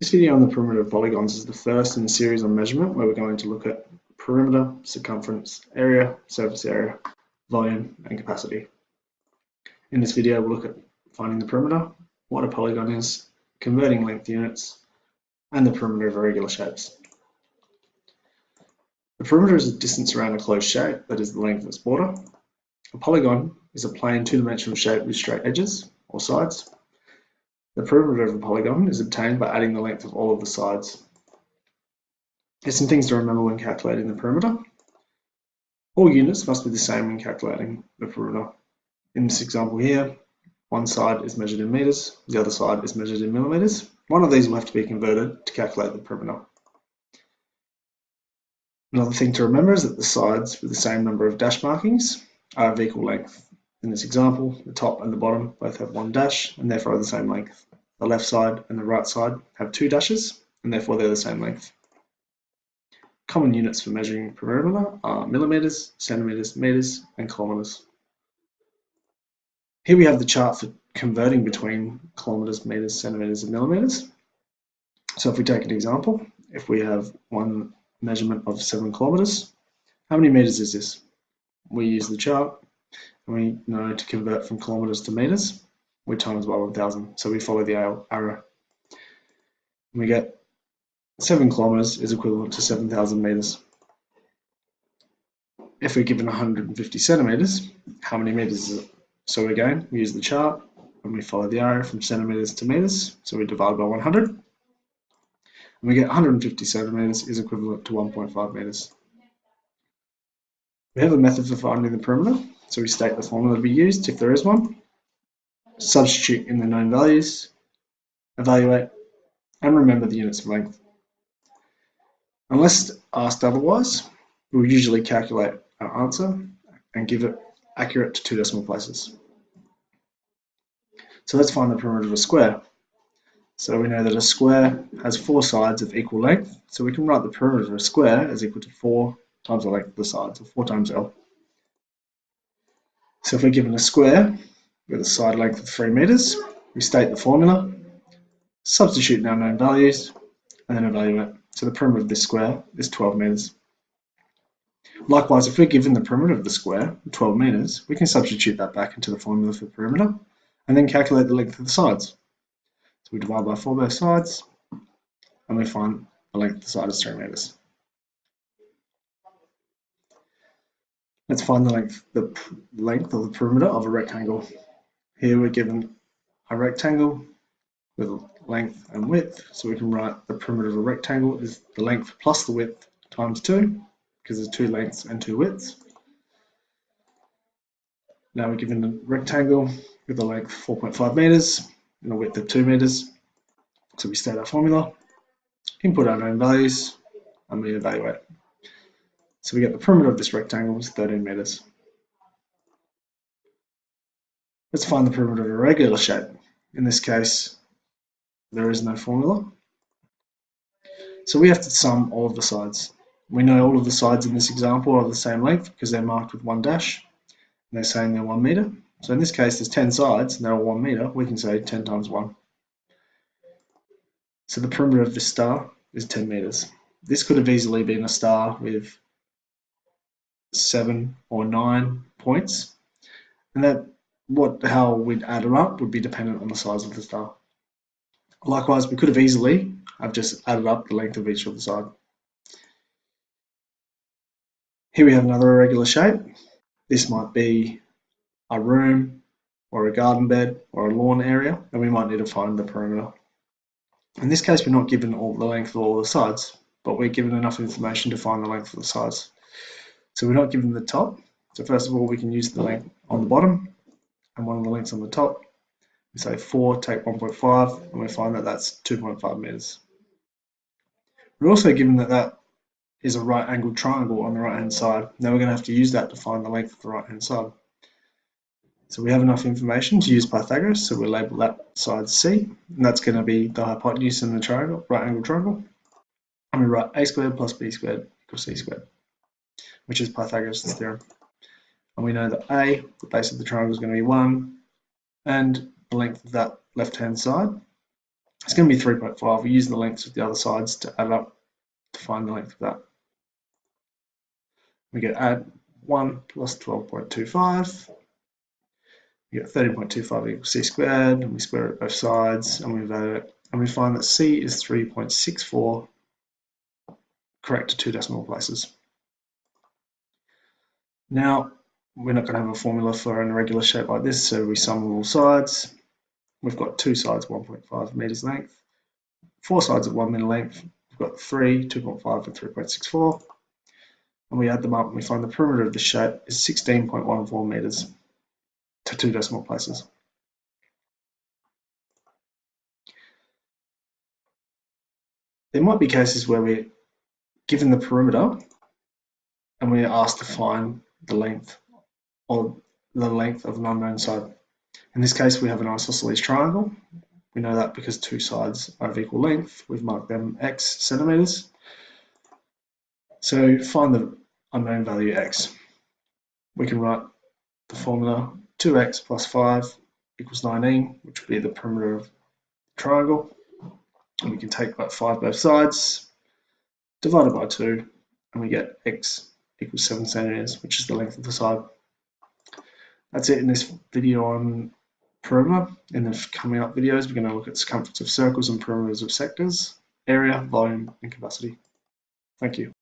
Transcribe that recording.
This video on the perimeter of polygons is the first in a series on measurement where we're going to look at perimeter, circumference, area, surface area, volume, and capacity. In this video, we'll look at finding the perimeter, what a polygon is, converting length units, and the perimeter of irregular shapes. The perimeter is a distance around a closed shape, that is the length of its border. A polygon is a plane two-dimensional shape with straight edges, or sides. The perimeter of a polygon is obtained by adding the length of all of the sides. There's some things to remember when calculating the perimeter. All units must be the same when calculating the perimeter. In this example here, one side is measured in meters, the other side is measured in millimeters. One of these will have to be converted to calculate the perimeter. Another thing to remember is that the sides with the same number of dash markings are of equal length. In this example, the top and the bottom both have one dash and therefore are the same length. The left side and the right side have two dashes and therefore they're the same length. Common units for measuring perimeter are millimeters, centimeters, meters, and kilometers. Here we have the chart for converting between kilometers, meters, centimeters, and millimeters. So if we take an example, if we have one measurement of 7 kilometers, how many meters is this? We use the chart and we know to convert from kilometers to meters, we times by 1000. So we follow the arrow. And we get 7 kilometers is equivalent to 7,000 meters. If we're given 150 centimeters, how many meters is it? So again, we use the chart and we follow the arrow from centimeters to meters. So we divide by 100. And we get 150 centimeters is equivalent to 1.5 meters. We have a method for finding the perimeter. So we state the formula to be used if there is one. Substitute in the known values, evaluate, and remember the units of length. Unless asked otherwise, we'll usually calculate our answer and give it accurate to 2 decimal places. So let's find the perimeter of a square. So we know that a square has 4 sides of equal length, so we can write the perimeter of a square as equal to 4 times the length of the sides, or 4 times L. So if we're given a square with a side length of 3 meters, we state the formula, substitute in our known values, and then evaluate. So the perimeter of this square is 12 meters. Likewise, if we're given the perimeter of the square, 12 meters, we can substitute that back into the formula for the perimeter, and then calculate the length of the sides. So we divide by 4 both sides, and we find the length of the side is 3 meters. Let's find the length of the perimeter of a rectangle. Here we're given a rectangle with length and width, so we can write the perimeter of a rectangle is the length plus the width times 2, because there's 2 lengths and 2 widths. Now we're given a rectangle with a length 4.5 meters and a width of 2 meters. So we state our formula, input our known values, and we evaluate. So we get the perimeter of this rectangle is 13 meters. Let's find the perimeter of a regular shape. In this case, there is no formula. So we have to sum all of the sides. We know all of the sides in this example are the same length because they're marked with 1 dash. And they're saying they're 1 meter. So in this case, there's 10 sides and they're all 1 meter. We can say 10 times 1. So the perimeter of this star is 10 meters. This could have easily been a star with 7 or 9 points. And how we'd add it up would be dependent on the size of the star. Likewise, we could have easily just added up the length of each of the side. Here we have another irregular shape. This might be a room or a garden bed or a lawn area, and we might need to find the perimeter. In this case, we're not given all the length of all the sides, but we're given enough information to find the length of the sides. So we're not given the top. So first of all, we can use the length on the bottom and one of the lengths on the top. We say 4, take 1.5, and we find that that's 2.5 meters. We're also given that that is a right angled triangle on the right hand side. Now we're going to have to use that to find the length of the right hand side. So we have enough information to use Pythagoras, so we'll label that side C, and that's going to be the hypotenuse in the triangle, right angled triangle. And we write a squared plus b squared equals c squared, which is Pythagoras' theorem. And we know that a, the base of the triangle, is going to be 1, and the length of that left hand side It's going to be 3.5. We use the lengths of the other sides to add up to find the length of that. We get add 1 plus 12.25. We get 30.25 equals c squared, and we square it both sides, and we value it, and we find that c is 3.64, correct to 2 decimal places. Now, we're not going to have a formula for an irregular shape like this, so we sum all sides. We've got 2 sides 1.5 meters length, 4 sides of 1 meter length. We've got 3, 2.5, and 3.64. And we add them up and we find the perimeter of the shape is 16.14 meters to 2 decimal places. There might be cases where we're given the perimeter and we're asked to find the length or the length of an unknown side. In this case, we have an isosceles triangle. We know that because 2 sides are of equal length. We've marked them x centimeters. So find the unknown value x. We can write the formula 2x plus 5 equals 19, which would be the perimeter of the triangle. And we can take about 5 both sides, divided by 2, and we get x equals 7 centimeters, which is the length of the side. That's it in this video on perimeter. In the coming up videos, we're going to look at circumference of circles and perimeters of sectors, area, volume, and capacity. Thank you.